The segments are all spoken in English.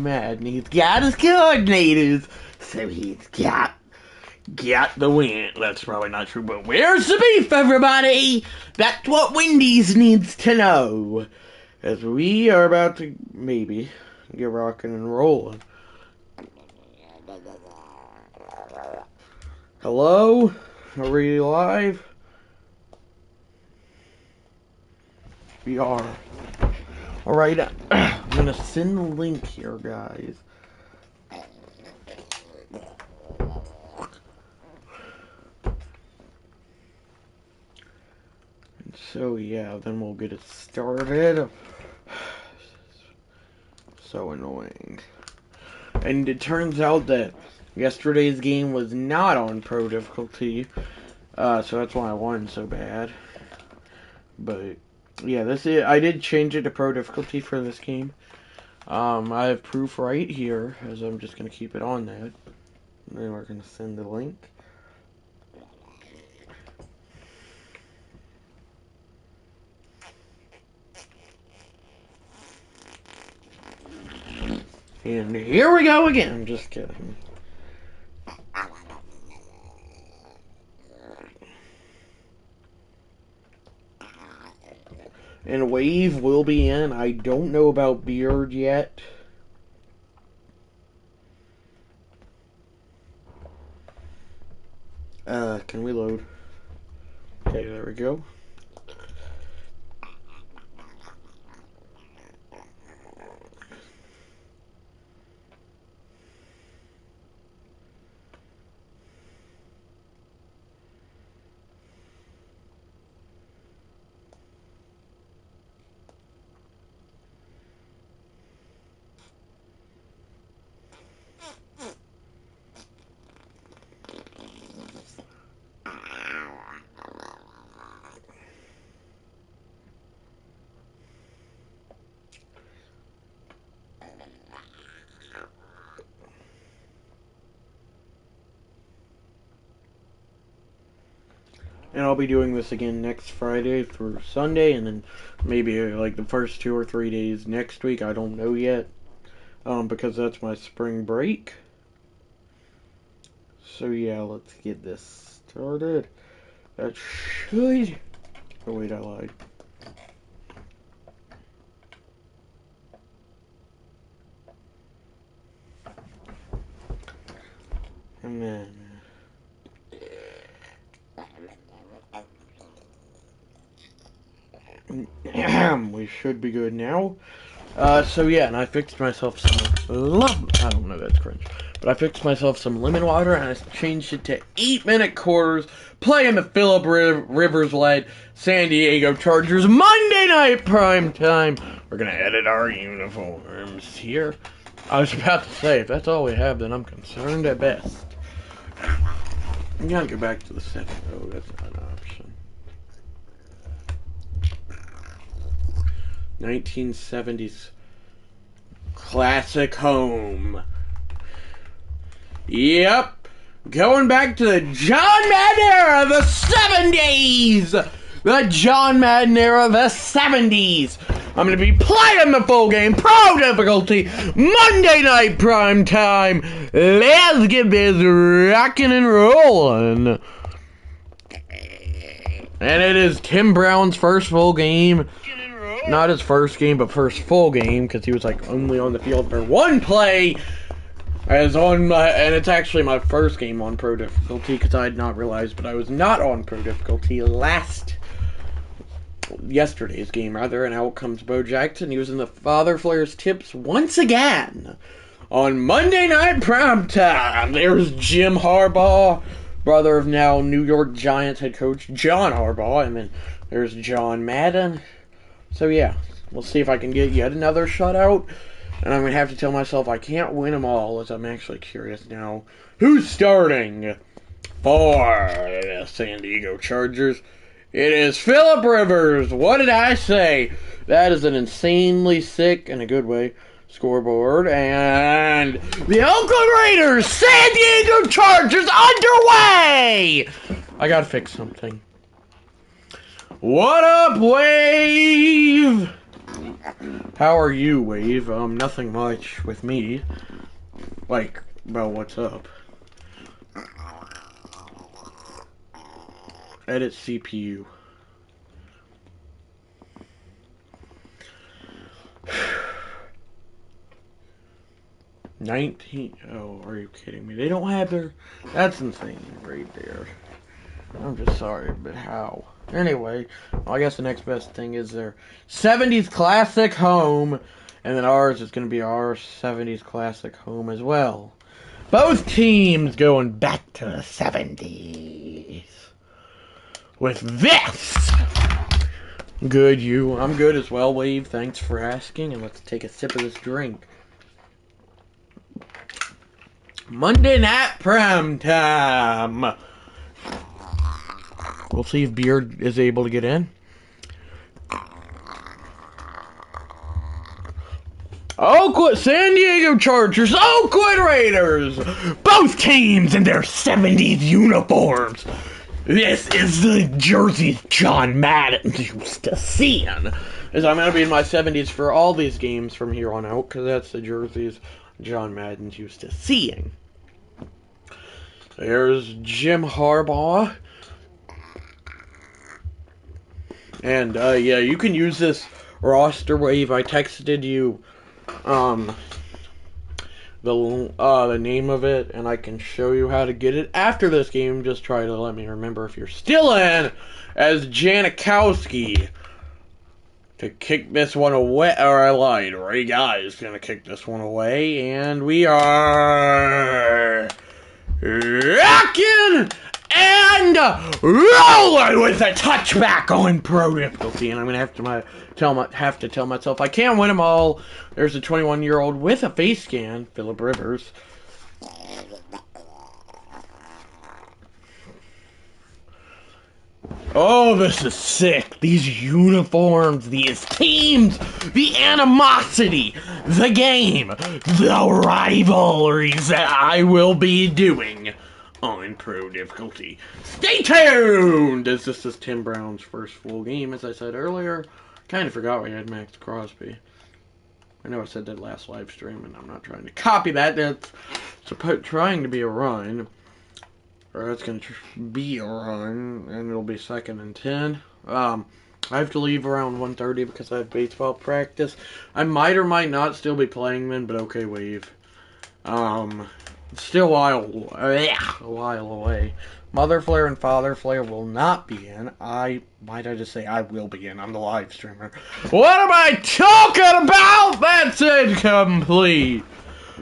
Madden. He's got his coordinators, so he's got the win. That's probably not true, but where's the beef, everybody? That's what Wendy's needs to know. As we are about to, maybe, get rocking and rolling. Hello? Are we live? We are. Alright, I'm gonna send the link here, guys. And so, yeah, then we'll get it started. So annoying. And it turns out that yesterday's game was not on pro difficulty. So that's why I won so bad. But yeah, I did change it to pro difficulty for this game. I have proof right here, as I'm just gonna keep it on that. And then we're gonna send the link. And here we go again. I'm just kidding. And Wave will be in. I don't know about Beard yet. Can we load? Okay, there we go. And I'll be doing this again next Friday through Sunday, and then maybe like the first 2 or 3 days next week. I don't know yet, because that's my spring break. So yeah, let's get this started. That should... Oh wait, I lied. And then... we should be good now. So yeah, and I fixed myself some I don't know, that's cringe. But I fixed myself some lemon water and I changed it to 8-minute quarters, playing the Phillip Rivers-led San Diego Chargers Monday night prime time. We're gonna edit our uniforms here. I was about to say, if that's all we have, then I'm concerned at best. I gotta go back to the setting. Oh, that's not an option. 1970s classic home. Yep. Going back to the John Madden era of the 70s. The John Madden era of the 70s. I'm going to be playing the full game, pro difficulty, Monday night prime time. Let's get this rocking and rolling. And it is Tim Brown's first full game. Not his first game, but first full game, because he was like only on the field for one play. And it's actually my first game on pro difficulty, because I had not realized, but I was not on pro difficulty yesterday's game rather. And out comes Bo Jackson. He was in the Father Flares tips once again on Monday night prime time. There's Jim Harbaugh, brother of now New York Giants head coach John Harbaugh, and then there's John Madden. So yeah, we'll see if I can get yet another shutout. And I'm going to have to tell myself I can't win them all, as I'm actually curious now. Who's starting for the San Diego Chargers? It is Phillip Rivers. What did I say? That is an insanely sick, in a good way, scoreboard. And the Oakland Raiders, San Diego Chargers underway! I got to fix something. What up, Wave? How are you, Wave? Nothing much with me. Like, well, what's up? Edit CPU. Oh, are you kidding me? They don't have their... That's insane right there. I'm just sorry, but how? Anyway, well, I guess the next best thing is their 70s classic home, and then ours is going to be our 70s classic home as well. Both teams going back to the 70s. With this! Good, you. I'm good as well, Wave. Thanks for asking, and let's take a sip of this drink. Monday Night Prime Time. We'll see if Beard is able to get in. Oakland, San Diego Chargers, Oakland Raiders. Both teams in their 70s uniforms. This is the jerseys John Madden used to see. As I'm going to be in my 70s for all these games from here on out, because that's the jerseys John Madden's used to seeing. There's Jim Harbaugh. And, yeah, you can use this roster, Wave. I texted you, the name of it, and I can show you how to get it after this game. Just try to let me remember if you're still in as Janikowski to kick this one away. Or I lied. Ray Guy is going to kick this one away, and we are rocking and rolling with a touchback on pro difficulty, and I'm gonna have to tell myself I can't win them all. There's a 21-year-old with a face scan, Phillip Rivers. Oh, this is sick. These uniforms, these teams, the animosity, the game, the rivalries that I will be doing on pro difficulty. Stay tuned! As this is Tim Brown's first full game, as I said earlier. Kind of forgot we had Max Crosby. I know I said that last live stream, and I'm not trying to copy that. That's trying to be a run. Or it's going to be a run, and it'll be 2nd and 10. I have to leave around 1:30 because I have baseball practice. I might or might not still be playing then, but okay, Wave. Still a while away. Mother Flare and Father Flare will not be in. I just say I will be in. I'm the live streamer. What am I talking about? That's incomplete.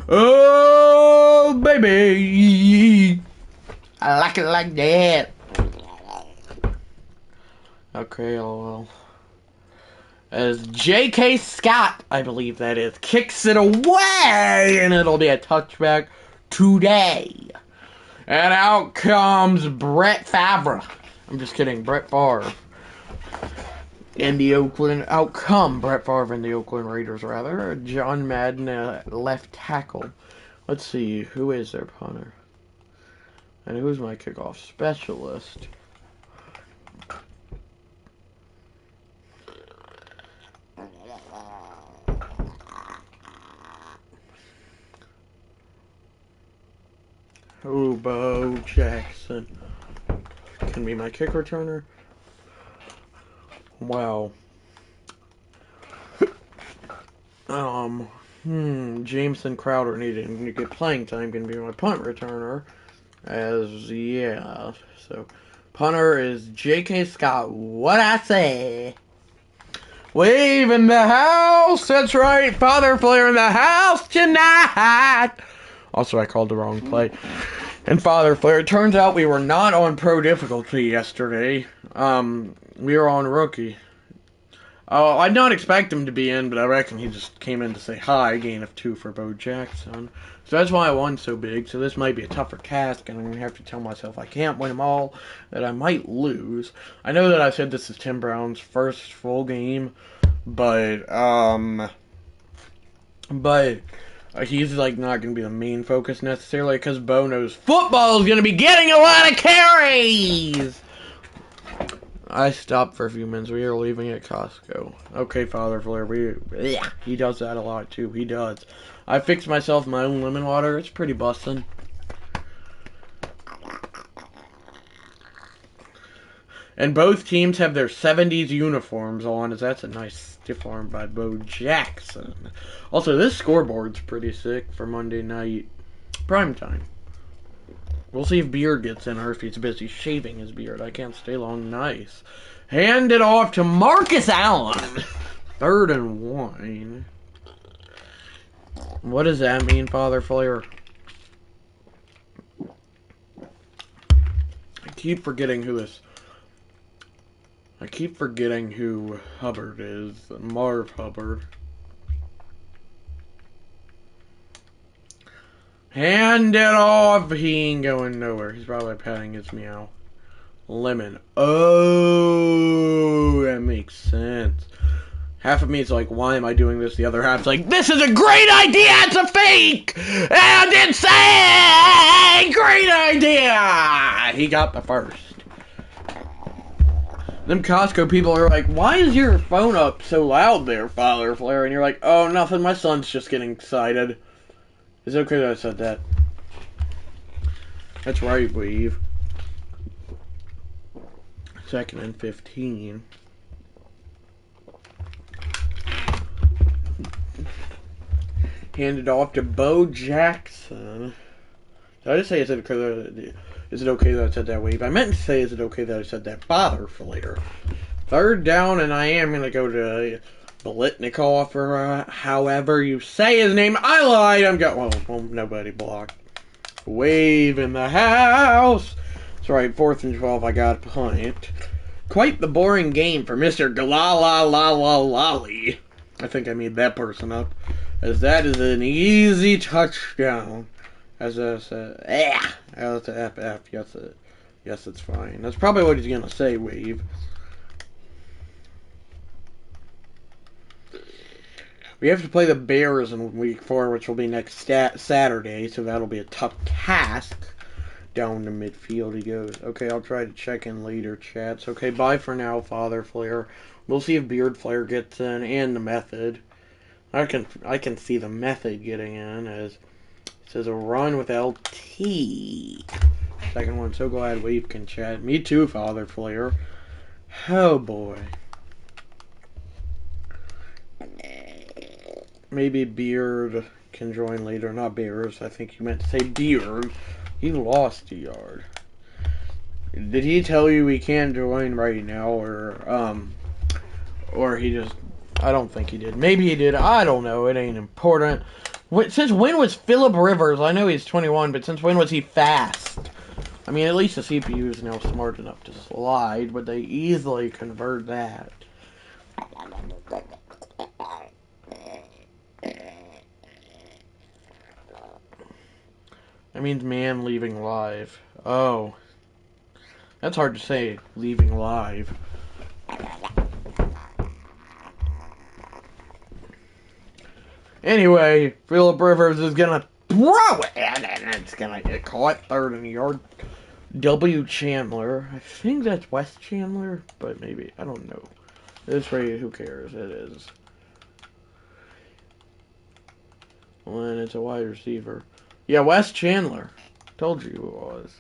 Oh, baby. I like it like that. Okay, well. As J.K. Scott, I believe that is, kicks it away, and it'll be a touchback today. And out comes Brett Favre. I'm just kidding, Brett Favre. In the Oakland, out come Brett Favre and the Oakland Raiders, rather. John Madden, left tackle. Let's see, who is their punter? And who's my kickoff specialist? Oh, Bo Jackson can be my kick returner. Wow. Jameson Crowder needing to get playing time can be my punt returner. So punter is J.K. Scott. What I say? Wave in the house. That's right. Father Flare in the house tonight. Also, I called the wrong play. And Father Flare, it turns out we were not on pro difficulty yesterday. We were on rookie. I'd not expect him to be in, but I reckon he just came in to say hi. Gain of 2 for Bo Jackson. So that's why I won so big. So this might be a tougher task, and I'm going to have to tell myself I can't win them all, that I might lose. I know that I said this is Tim Brown's first full game, but he's like not going to be the main focus necessarily, because Bo knows football is going to be getting a lot of carries. I stopped for a few minutes. We are leaving at Costco. Okay, Father Flair. He does that a lot too. He does. I fixed myself my own lemon water. It's pretty bussin'. And both teams have their 70s uniforms on, as that's a nice stiff arm by Bo Jackson. Also, this scoreboard's pretty sick for Monday night primetime. We'll see if Beard gets in or if he's busy shaving his beard. I can't stay long. Nice. Hand it off to Marcus Allen. 3rd and 1. What does that mean, Father Flair? I keep forgetting who Hubbard is. Marv Hubbard. Hand it off. He ain't going nowhere. He's probably patting his meow. Lemon. Oh, that makes sense. Half of me is like, why am I doing this? The other half's like, this is a great idea! It's a fake! And it's a great idea! He got the first. Them Costco people are like, why is your phone up so loud there, Father Flair? And you're like, oh, nothing, my son's just getting excited. Is it okay that I said that? That's right, Weave. 2nd and 15. Handed off to Bo Jackson. Did I just say, is it okay that I said that, Weave? I meant to say, is it okay that I said that, Father Flair? 3rd down, and I am going to go to Bolitnikov, or however you say his name. I lied. I'm going. Well, nobody blocked. Wave in the house. That's right. 4th and 12. I got a punt. Quite the boring game for Mr. Galalalalali. I think I made that person up. As that is an easy touchdown. As I said, as a FF. Yes, it's fine. That's probably what he's gonna say, Wave. We have to play the Bears in week 4, which will be next Saturday, so that'll be a tough task. Down to midfield he goes. Okay, I'll try to check in later, chats. Okay, bye for now, Father Flair. We'll see if Beard Flair gets in, and the Method. I can see the Method getting in, as it says a run with LT. Second one, so glad Wave can chat. Me too, Father Flair. Oh, boy. Maybe Beard can join later. Not Bears. I think you meant to say Beard. He lost a yard. Did he tell you he can't join right now, or he just... I don't think he did. Maybe he did. I don't know. It ain't important. Since when was Phillip Rivers? I know he's 21, but since when was he fast? I mean, at least the CPU is now smart enough to slide, but they easily convert that. That means man leaving live. Oh. That's hard to say, leaving live. Anyway, Phillip Rivers is going to throw it, and it's going to get caught. 3rd and a yard. W. Chandler. I think that's West Chandler, but maybe. I don't know. This way, who cares? It is. Well, and it's a wide receiver. Yeah, West Chandler. Told you who it was.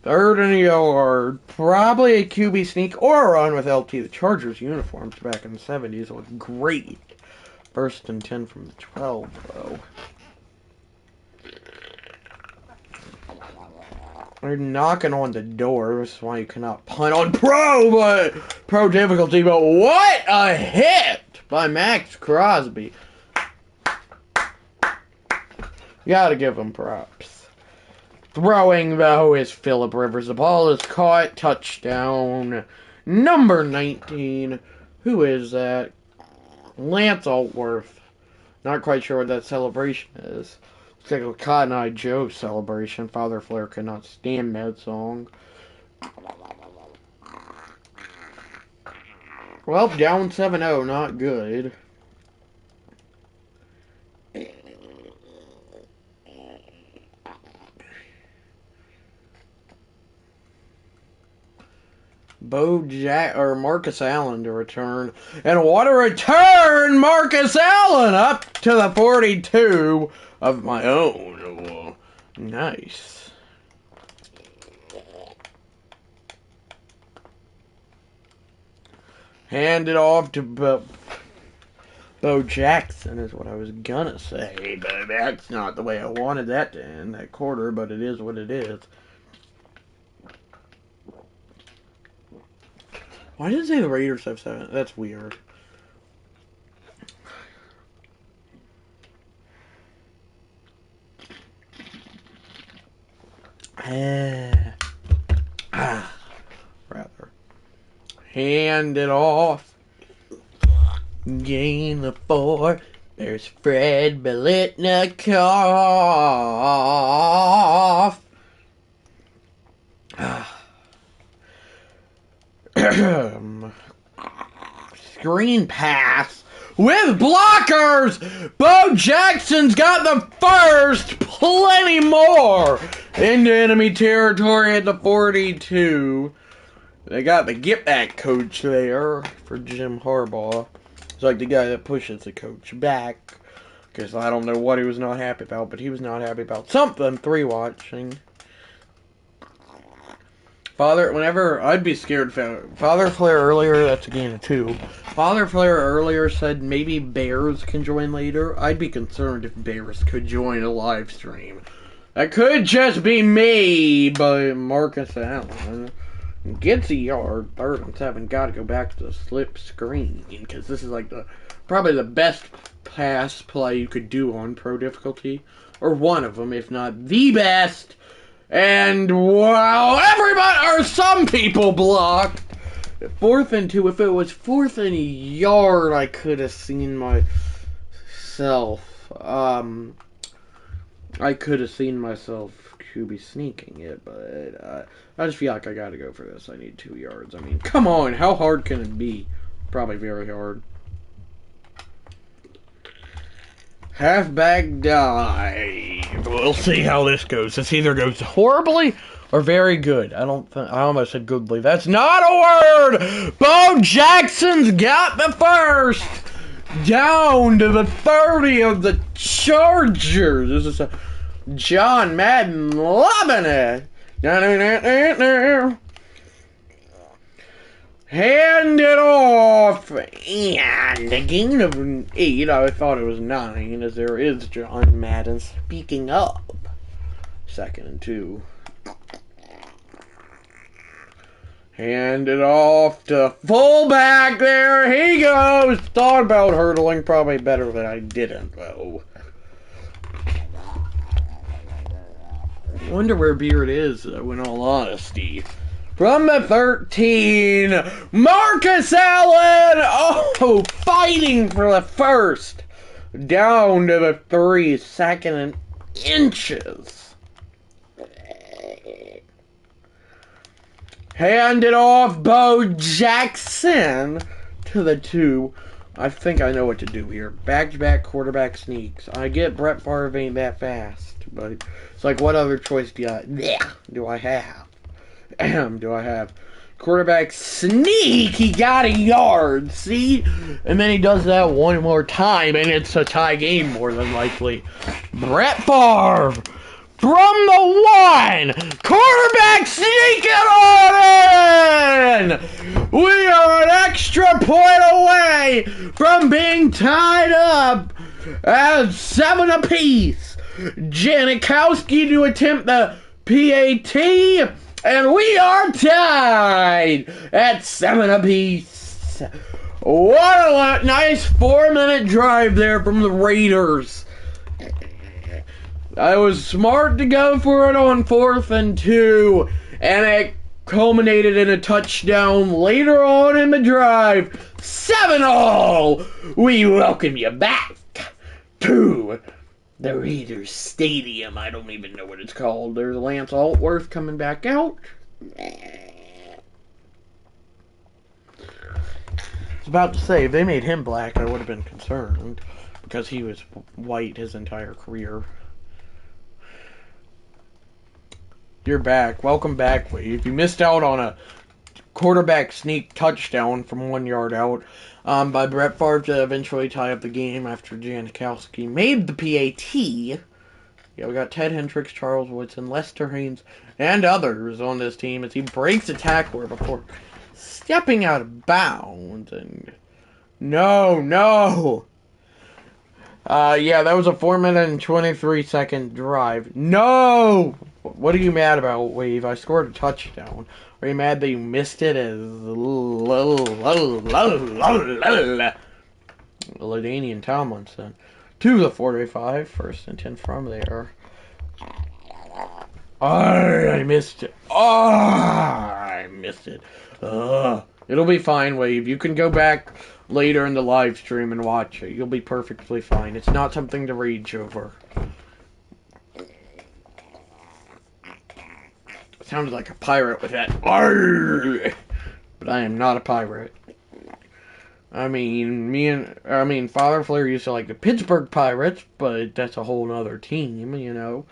3rd and a yard. Probably a QB sneak or a run with LT. The Chargers uniforms back in the 70s looked great. 1st and 10 from the 12, though. They're knocking on the door. That's why you cannot punt on pro difficulty. But what a hit by Max Crosby. You gotta give him props. Throwing, though, is Phillip Rivers. The ball is caught. Touchdown. Number 19. Who is that? Lance Altworth. Not quite sure what that celebration is. It's like a Cotton Eye Joe celebration. Father Flair cannot stand that song. Well, down 7-0. Not good. Marcus Allen to return. And what a return! Marcus Allen up to the 42 of my own. Nice. Hand it off to Bo Jackson is what I was gonna say, but that's not the way I wanted that to end, that quarter, but it is what it is. Why did it say the Raiders have 7? That's weird. Rather. Hand it off. Gain the 4. There's Fred Biletnikoff. Screen pass with blockers. Bo Jackson's got the first. Plenty more into enemy territory at the 42. They got the get back coach there for Jim Harbaugh. It's like the guy that pushes the coach back. Because I don't know what he was not happy about, but he was not happy about something. 3 watching. Whenever I'd be scared. Father Flair earlier, that's a game of 2. Father Flair earlier said maybe Bears can join later. I'd be concerned if Bears could join a live stream. That could just be me, but Marcus Allen gets a yard, 3rd and 7. Gotta go back to the slip screen because this is like probably the best pass play you could do on pro difficulty, or one of them, if not the best. And wow, some people blocked. 4th and 2. If it was 4th and a yard, I could have seen myself. I could have seen myself QB sneaking it, but I just feel like I gotta go for this. I need 2 yards. I mean, come on, how hard can it be? Probably very hard. Halfback dive. We'll see how this goes. This either goes horribly or very good. I almost said goodly. That's not a word! Bo Jackson's got the first! Down to the 30 of the Chargers. This is John Madden loving it. Hand it off, and a gain of 8. I thought it was 9, as there is John Madden. Speaking of, 2nd and 2. Hand it off to fullback. There he goes. Thought about hurdling, probably better than I didn't, though. Wonder where Beard is, in all honesty. From the 13, Marcus Allen! Oh, fighting for the first. Down to the 3, 2nd and inches. Hand it off, Bo Jackson to the 2. I think I know what to do here. Back-to-back quarterback sneaks. I get Brett Favre ain't that fast, but it's like, what other choice do I have? Do I have quarterback sneak? He got a yard, see? And then he does that one more time, and it's a tie game more than likely. Brett Favre from the 1, quarterback sneaking on in. We are an extra point away from being tied up at 7 apiece. Janikowski to attempt the PAT. And we are tied at 7 apiece. What a nice 4-minute drive there from the Raiders. I was smart to go for it on 4th and 2. And it culminated in a touchdown later on in the drive. 7-all. We welcome you back to the Raiders Stadium. I don't even know what it's called. There's Lance Altworth coming back out. I was about to say, if they made him black, I would have been concerned. Because he was white his entire career. You're back. Welcome back, Wade. If you missed out on a quarterback sneak touchdown from 1 yard out by Brett Favre to eventually tie up the game after Janikowski made the PAT. Yeah, we got Ted Hendricks, Charles Woodson, Lester Haynes, and others on this team as he breaks a tackler before stepping out of bounds. And no. Yeah, that was a 4-minute and 23-second drive. No! What are you mad about, Wave? I scored a touchdown. Are you mad that you missed it as LaDainian Tomlinson? To the 45, first and 10 from there. I missed it. I missed it. It'll be fine, Wave. You can go back later in the live stream and watch it. You'll be perfectly fine. It's not something to rage over. It sounded like a pirate with that. Arrgh! But I am not a pirate. I mean, Father Flair used to like the Pittsburgh Pirates, but that's a whole other team, you know.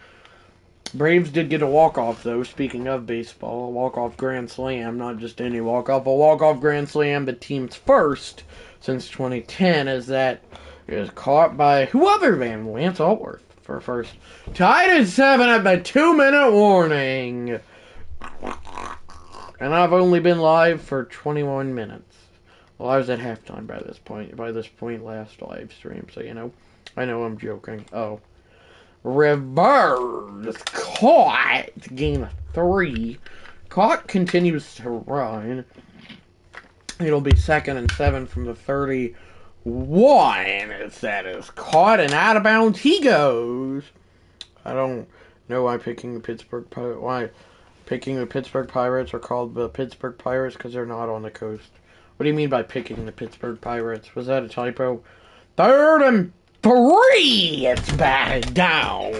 Braves did get a walk-off, though, speaking of baseball. A walk-off grand slam, not just any walk-off. A walk-off grand slam, the team's first since 2010, as that is caught by who other than Lance Altworth for first. Tied at 7 at the 2-minute warning. And I've only been live for 21 minutes. Well, I was at halftime by this point last live stream, so you know. I know I'm joking. Oh. Reverse caught. Gain of 3. Caught continues to run. It'll be 2nd and 7 from the 31. As that is caught and out of bounds he goes. I don't know why picking the Pittsburgh Pirates are called the Pittsburgh Pirates because they're not on the coast. What do you mean by picking the Pittsburgh Pirates? Was that a typo? 3rd and 3! It's batted down.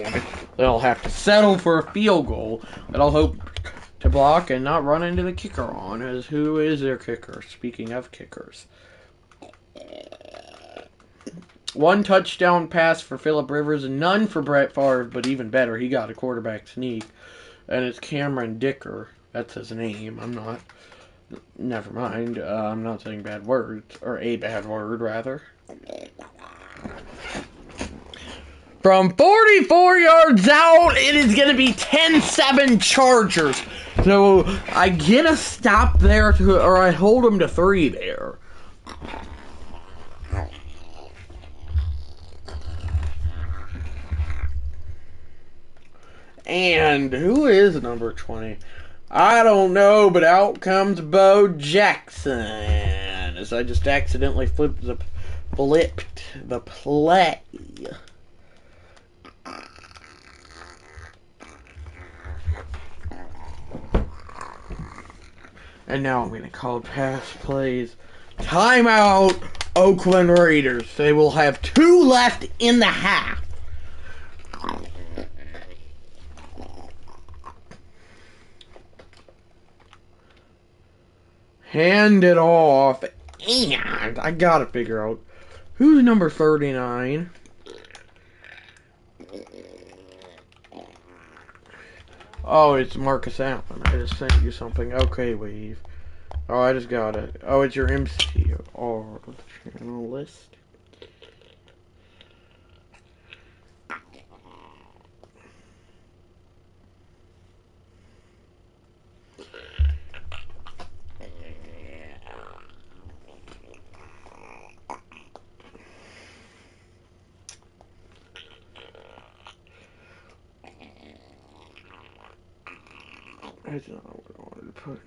They'll have to settle for a field goal. They'll hope to block and not run into the kicker on. As who is their kicker? Speaking of kickers. 1 touchdown pass for Phillip Rivers and none for Brett Favre, but even better, he got a quarterback sneak. And it's Cameron Dicker. That's his name. Never mind. I'm not saying bad words. Or a bad word, rather. From 44 yards out, it is going to be 10-7 Chargers. So I get a stop there, or I hold them to 3 there. And who is number 20? I don't know, but out comes Bo Jackson. As I just accidentally flipped the play. And now I'm going to call pass plays. Timeout, Oakland Raiders. They will have 2 left in the half. Hand it off. And I gotta figure out who's number 39. Oh, it's Marcus Allen. I just sent you something. Okay, Wave. Oh, I just got it. Oh, it's your MC or channel list. That's not what I wanted to put.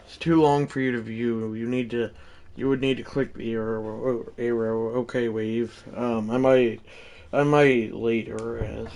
It's too long for you to view. You would need to click the arrow. Okay, Wave. I might later as.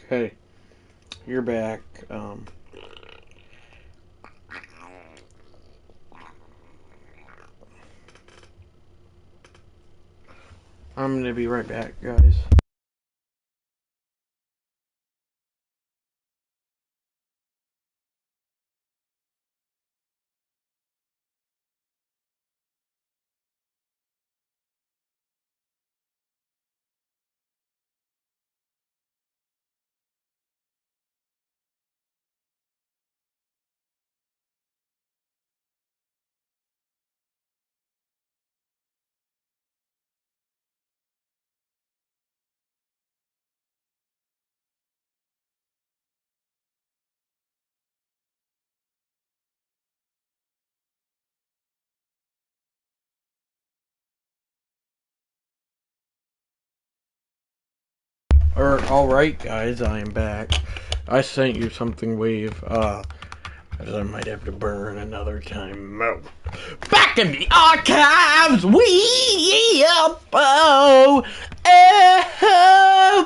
Okay, you're back. I'm gonna be right back, guys. Alright, guys, I am back. I sent you something, Wave. As I might have to burn another time out. Back in the archives,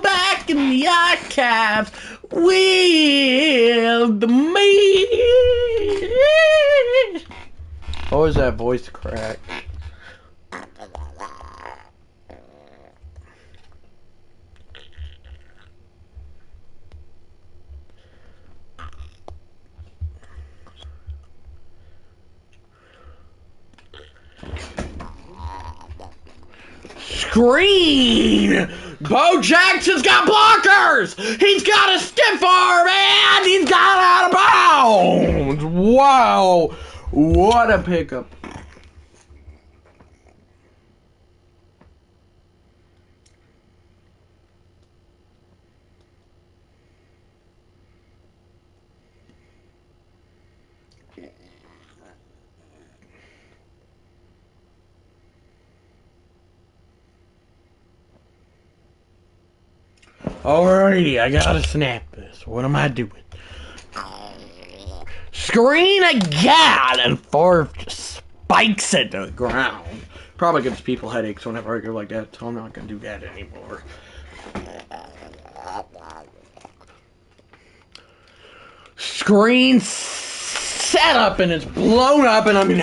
back in the archives, with me. Oh, is that voice crack? Screen! Bo Jackson's got blockers! He's got a stiff arm and he's got out of bounds! Wow! What a pickup. Alrighty, I gotta snap this. What am I doing? Screen again! And Favre just spikes it to the ground. Probably gives people headaches whenever I go like that, so I'm not gonna do that anymore. Screen set up and it's blown up, and I mean,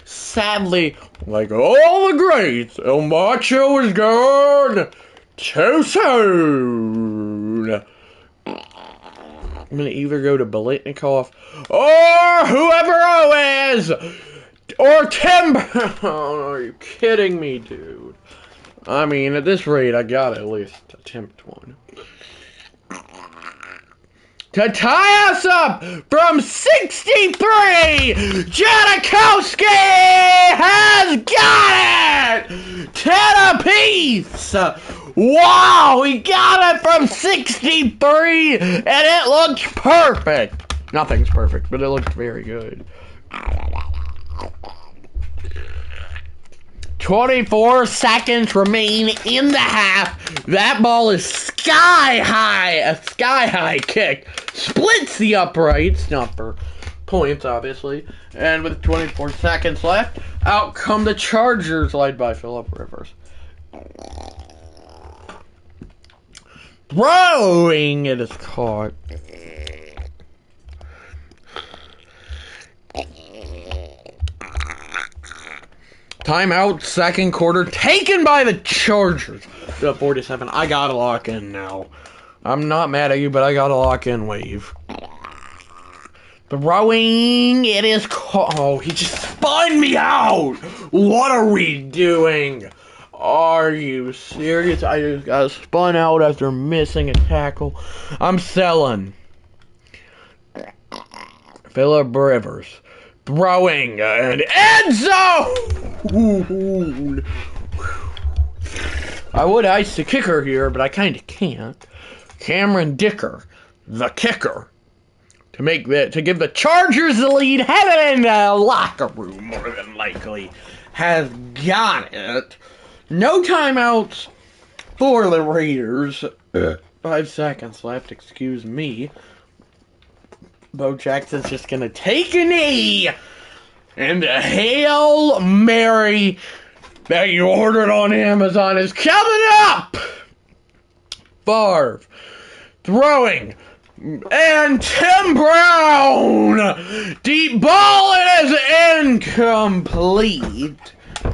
sadly, like all the greats, El Macho is gone too soon. I'm gonna either go to Bolitnikov or whoever O is, or Tim. Oh, are you kidding me, dude? I mean, at this rate, I gotta at least attempt one. To tie us up from 63, Janikowski has got it! 10 apiece! Wow, he got it from 63, and it looks perfect. Nothing's perfect, but it looks very good. 24 seconds remain in the half. That ball is sky high. A sky high kick. Splits the uprights. Not for points, obviously. And with 24 seconds left, out come the Chargers, led by Phillip Rivers. Throwing, it is caught. Timeout, second quarter, taken by the Chargers. 47. I gotta lock in now. I'm not mad at you, but I gotta lock in, Wave. Throwing, it is caught. Oh, he just spun me out. What are we doing? Are you serious? I just got spun out after missing a tackle. I'm selling. Phillip Rivers. Throwing an end zone! I would ice the kicker here, but I kind of can't. Cameron Dicker, the kicker, to give the Chargers the lead, have it in the locker room, more than likely, has got it. No timeouts for the Raiders. 5 seconds left, excuse me. Bo Jackson's just gonna take a knee, and the Hail Mary that you ordered on Amazon is coming up. Favre throwing. And Tim Brown! Deep ball is incomplete.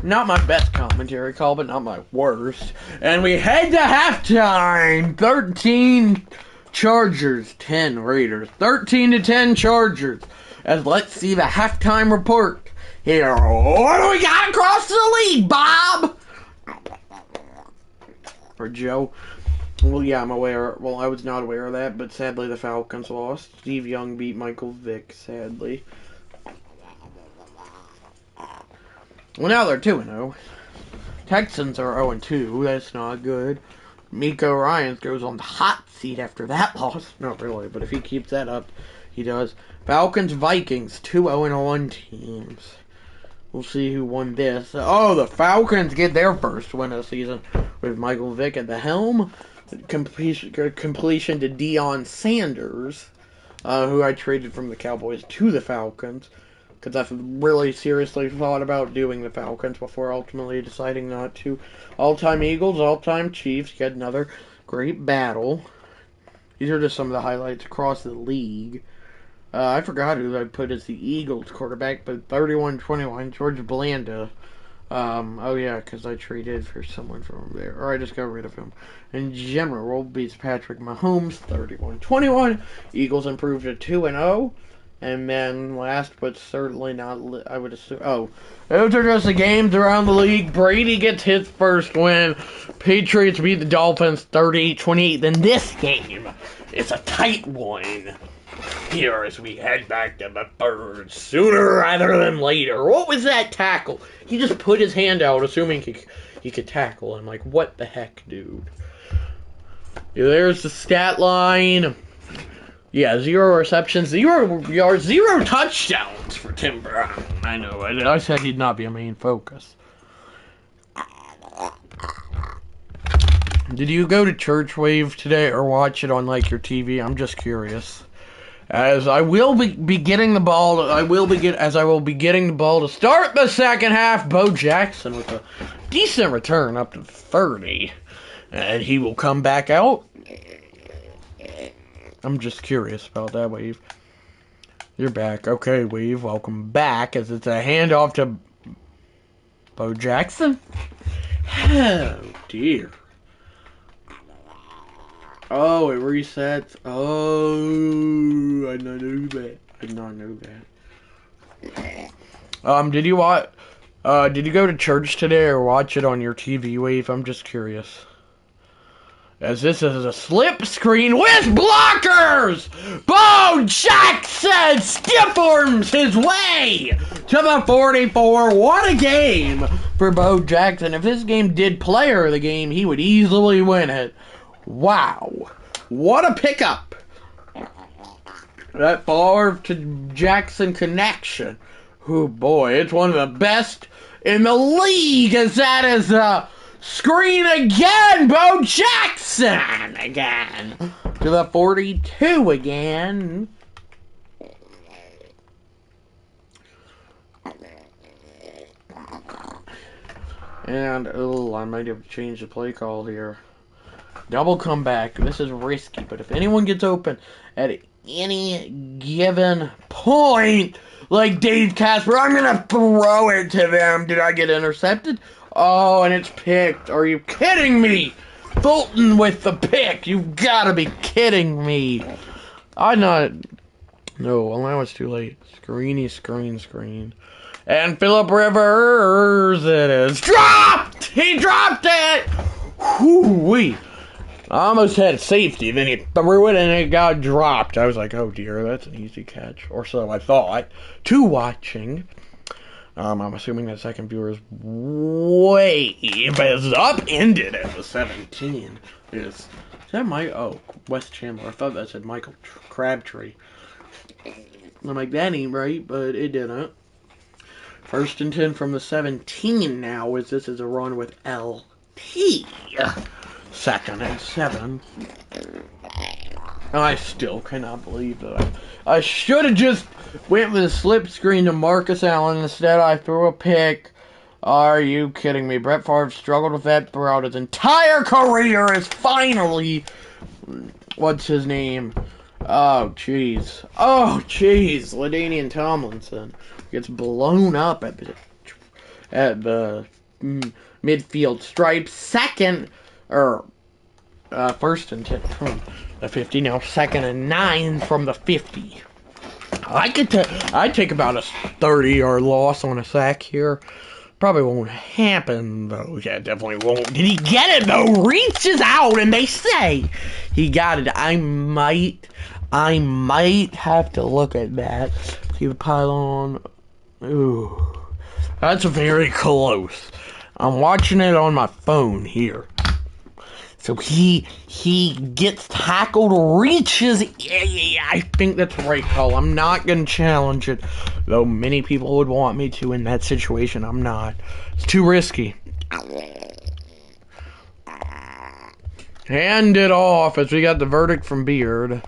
Not my best commentary call, but not my worst. And we head to halftime. 13 Chargers, 10 Raiders. 13-10 Chargers. As let's see the halftime report here. What do we got across the league, Bob? Or Joe. Well, yeah, I'm aware. Well, I was not aware of that, but sadly the Falcons lost. Steve Young beat Michael Vick, sadly. Well, now they're 2-0. Texans are 0-2. That's not good. Miko Ryans goes on the hot seat after that loss. Not really, but if he keeps that up, he does. Falcons, Vikings, 2 0-1 teams. We'll see who won this. Oh, the Falcons get their first win of the season with Michael Vick at the helm. Completion to Deion Sanders, who I traded from the Cowboys to the Falcons, because I've really seriously thought about doing the Falcons before ultimately deciding not to. All-time Eagles, all-time Chiefs. You had another great battle. These are just some of the highlights across the league. I forgot who I put as the Eagles quarterback, but 31-21, George Blanda. Oh yeah, because I traded for someone from there, or I just got rid of him. In general, beats Patrick Mahomes 31-21. Eagles improved to 2-0. And then last but certainly not, I would assume, those are just the games around the league. Brady gets his first win. Patriots beat the Dolphins 38-28. Then this game is a tight one. Here as we head back to the third, sooner rather than later. What was that tackle? He just put his hand out, assuming he could tackle. I'm like, what the heck, dude? There's the stat line. Yeah, 0 receptions, 0 yards, 0 touchdowns for Tim Brown. I know, I said he'd not be a main focus. Did you go to Church Wave today or watch it on, like, your TV? I'm just curious. As I will be getting the ball, I will be getting the ball to start the second half. Bo Jackson with a decent return up to 30. And he will come back out. I'm just curious about that, Wave. You're back. Okay, Wave, welcome back, as it's a handoff to Bo Jackson. Oh, dear. Oh, it resets. Oh, I did not know that. I did not know that. Did you go to church today or watch it on your TV, Wave? I'm just curious. As this is a slip screen with blockers! Bo Jackson stiff arms his way to the 44. What a game for Bo Jackson. If this game did player of the game, he would easily win it. Wow. What a pickup. That Favre to Jackson connection. Oh boy, it's one of the best in the league, as that is screen again, Bo Jackson again to the 42 again. And I might have changed the play call here. Double comeback. This is risky, but if anyone gets open at any given point, like Dave Casper, I'm gonna throw it to them. Did I get intercepted? Oh, and it's picked. Are you kidding me? Fulton with the pick. You've got to be kidding me. No, well, now it's too late. Screen. And Phillip Rivers, it is dropped! He dropped it! Whoo-wee. I almost had safety, then he threw it and it got dropped. I was like, oh dear, that's an easy catch. Or so I thought. To watching. I'm assuming that second viewer's wave is upended at the 17. Is that Wes Chandler? I thought that said Michael Crabtree. I'm like, that ain't right, but it didn't. 1st and 10 from the 17 now, as this is a run with LT. 2nd and 7. I still cannot believe that. I should have just went with a slip screen to Marcus Allen. Instead, I threw a pick. Are you kidding me? Brett Favre struggled with that throughout his entire career. Is finally what's his name? Oh, jeez. Oh, jeez. LaDainian Tomlinson gets blown up at the midfield stripe. First and 10 from the 50. Now 2nd and 9 from the 50. I'd take about a 30-yard loss on a sack here. Probably won't happen, though. Yeah, definitely won't. Did he get it, though? Reaches out, and they say he got it. I might have to look at that. See the pylon. Ooh. That's very close. I'm watching it on my phone here. So he gets tackled, reaches. Yeah, I think that's the right call. I'm not going to challenge it, though many people would want me to in that situation. I'm not. It's too risky. Hand it off as we got the verdict from Beard.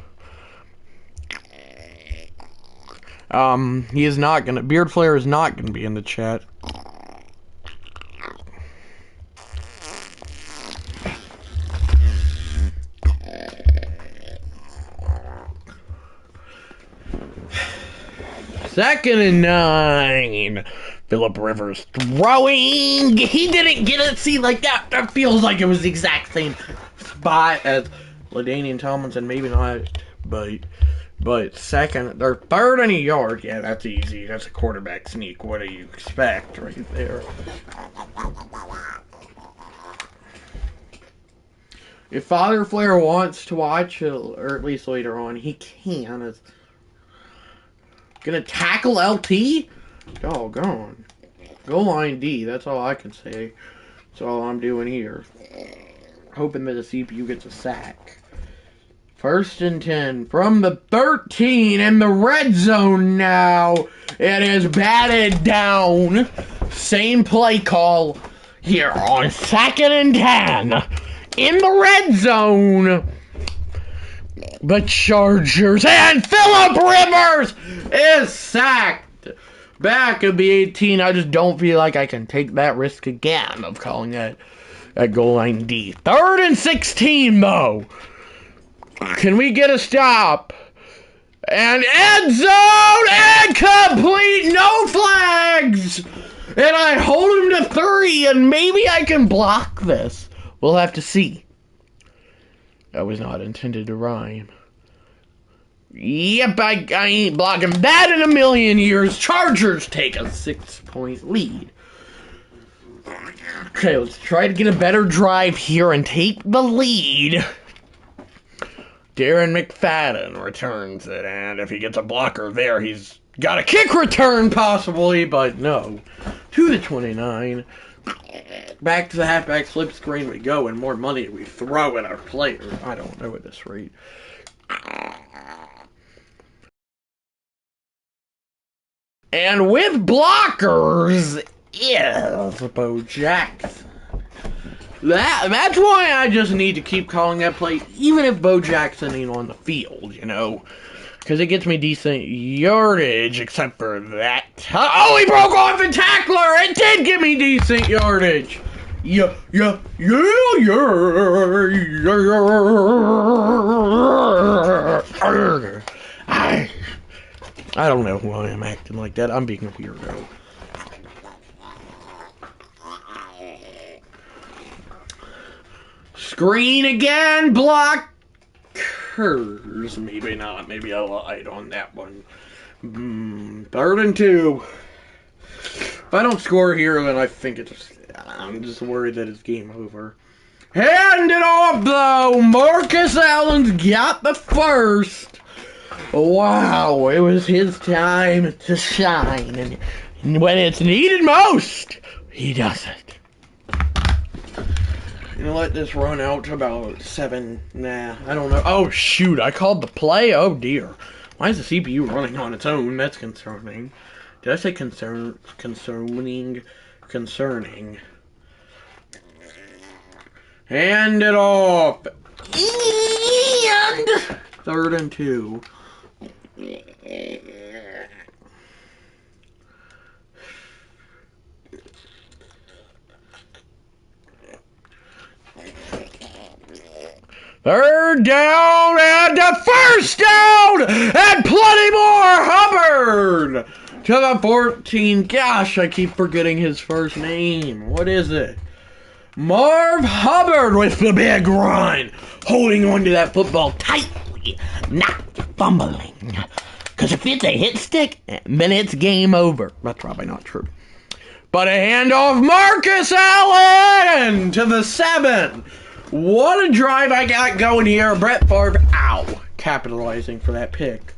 Beard Flair is not going to be in the chat. Second and 9. Phillip Rivers throwing. He didn't get it. See, like that. That feels like it was the exact same spot as LaDainian Tomlinson. Maybe not, but second or third and a yard. Yeah, that's easy. That's a quarterback sneak. What do you expect right there? If Father Flair wants to watch it, or at least later on, he can. It's gonna tackle LT? Doggone. Goal line D, that's all I can say. That's all I'm doing here. Hoping that the CPU gets a sack. 1st and 10 from the 13 in the red zone now. It is batted down. Same play call here on 2nd and 10 in the red zone. The Chargers and Phillip Rivers is sacked. Back of the 18. I just don't feel like I can take that risk again of calling that goal line D. 3rd and 16, though. Can we get a stop? And end zone and complete. No flags. And I hold him to 3, and maybe I can block this. We'll have to see. That was not intended to rhyme. Yep, I ain't blocking that in a million years. Chargers take a 6-point lead. Okay, let's try to get a better drive here and take the lead. Darren McFadden returns it, and if he gets a blocker there, he's got a kick return possibly, but no. To the 29. Back to the halfback slip screen we go, and more money we throw at our players. I don't know at this rate. And with blockers is Bo Jackson. That's why I just need to keep calling that play, even if Bo Jackson ain't on the field, you know. Because it gets me decent yardage, except for that. Oh, he broke off a tackler! It did give me decent yardage! Yeah. I don't know why I'm acting like that. I'm being a weirdo. Screen again, blockers. Maybe not. Maybe I lied on that one. 3rd and 2. If I don't score here, then I think I'm just worried that it's game over. Hand it off, though. Marcus Allen's got the first. Wow, it was his time to shine. And when it's needed most, he does it. I'm gonna let this run out to about 7. Nah, I don't know. Oh, shoot, I called the play? Oh, dear. Why is the CPU running on its own? That's concerning. Did I say concerning? Concerning. Hand it off. And 3rd and 2. Third down and a first down and plenty more. Hubbard to the 14. Gosh, I keep forgetting his first name. What is it? Marv Hubbard with the big run, holding on to that football tightly, not fumbling. Because if it's a hit stick, then it's game over. That's probably not true. But a handoff, Marcus Allen to the 7. What a drive I got going here. Brett Favre, capitalizing for that pick.